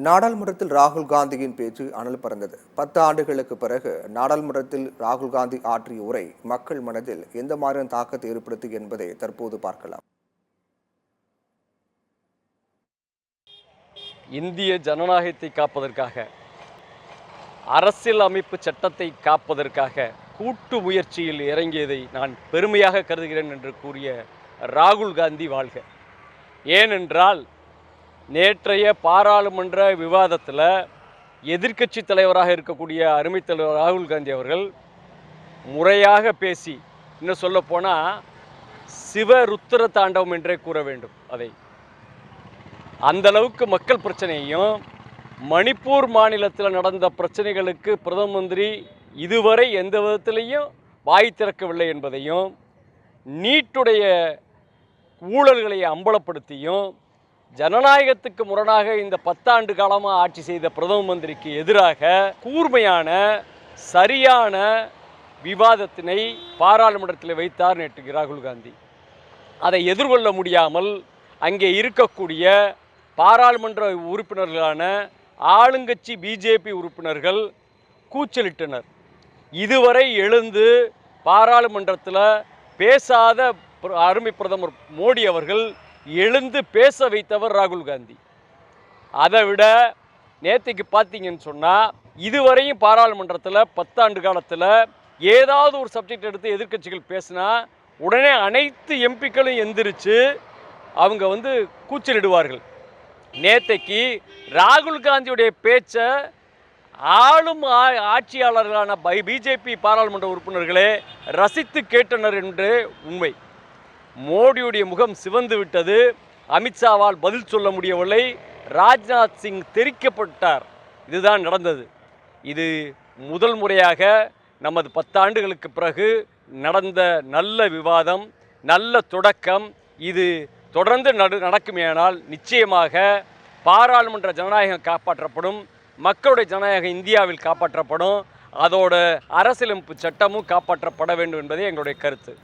நாடாளுமன்றத்தில் ராகுல் காந்தியின் பேச்சு அனல் பறந்தது. 10 ஆண்டுகளுக்கு பிறகு நாடாளுமன்றத்தில் ராகுல் காந்தி ஆற்றிய உரை மக்கள் மனதில் எந்த மாதிரியான தாக்கத்தை ஏற்படுத்தி என்பதை தற்போது பார்க்கலாம். இந்திய ஜனநாயகத்தை காப்பதற்காக, அரசியல் அமைப்பு சட்டத்தை காப்பதற்காக கூட்டு முயற்சியில் இறங்கியதை நான் பெருமையாக கருதுகிறேன் என்று கூறிய ராகுல் காந்தி வாழ்க. ஏனென்றால் நேற்றைய பாராளுமன்ற விவாதத்தில் எதிர்க்கட்சி தலைவராக இருக்கக்கூடிய அருமை தலைவர் ராகுல் காந்தி அவர்கள் முறையாக பேசி, இன்னும் சொல்லப்போனால் சிவருத்திர தாண்டவம் என்றே கூற வேண்டும். அதை அந்தளவுக்கு மக்கள் பிரச்சனையையும், மணிப்பூர் மாநிலத்தில் நடந்த பிரச்சனைகளுக்கு பிரதம மந்திரி இதுவரை எந்த விதத்திலையும் வாய் திறக்கவில்லை என்பதையும், நீட்டுடைய ஊழல்களை அம்பலப்படுத்தியும், ஜனநாயகத்துக்கு முரணாக இந்த 10 ஆண்டு காலமாக ஆட்சி செய்த பிரதம மந்திரிக்கு எதிராக கூர்மையான சரியான விவாதத்தினை பாராளுமன்றத்தில் வைத்தார் நேற்று ராகுல் காந்தி. அதை எதிர்கொள்ள முடியாமல் அங்கே இருக்கக்கூடிய பாராளுமன்ற உறுப்பினர்களான ஆளுங்கட்சி பிஜேபி உறுப்பினர்கள் கூச்சலிட்டனர். இதுவரை எழுந்து பாராளுமன்றத்தில் பேசாத அருமை பிரதமர் மோடி அவர்கள் எழுந்து பேச வைத்தவர் ராகுல் காந்தி. அதை விட நேற்றுக்கு பார்த்தீங்கன்னு சொன்னால், இதுவரையும் பாராளுமன்றத்தில் 10 ஆண்டு காலத்தில் ஏதாவது ஒரு சப்ஜெக்ட் எடுத்து எதிர்க்கட்சிகள் பேசினா உடனே அனைத்து எம்பிக்களும் எந்திரிச்சு அவங்க கூச்சலிடுவார்கள். நேற்றைக்கு ராகுல் காந்தியுடைய பேச்சை ஆளும் ஆட்சியாளர்களான பிஜேபி பாராளுமன்ற உறுப்பினர்களே ரசித்து கேட்டனர் என்று உண்மை. மோடியுடைய முகம் சிவந்து விட்டது. அமித்ஷாவால் பதில் சொல்ல முடியவில்லை. ராஜ்நாத் சிங் தெரிக்கப்பட்டார். இதுதான் நடந்தது. இது முதல் முறையாக நமது 10 ஆண்டுகளுக்கு பிறகு நடந்த நல்ல விவாதம், நல்ல தொடக்கம். இது தொடர்ந்து நடக்குமேயானால் நிச்சயமாக பாராளுமன்ற ஜனநாயகம் காப்பாற்றப்படும், மக்களுடைய ஜனநாயகம் இந்தியாவில் காப்பாற்றப்படும், அதோட அரசியலமைப்பு சட்டமும் காப்பாற்றப்பட வேண்டும் என்பதே எங்களுடைய கருத்து.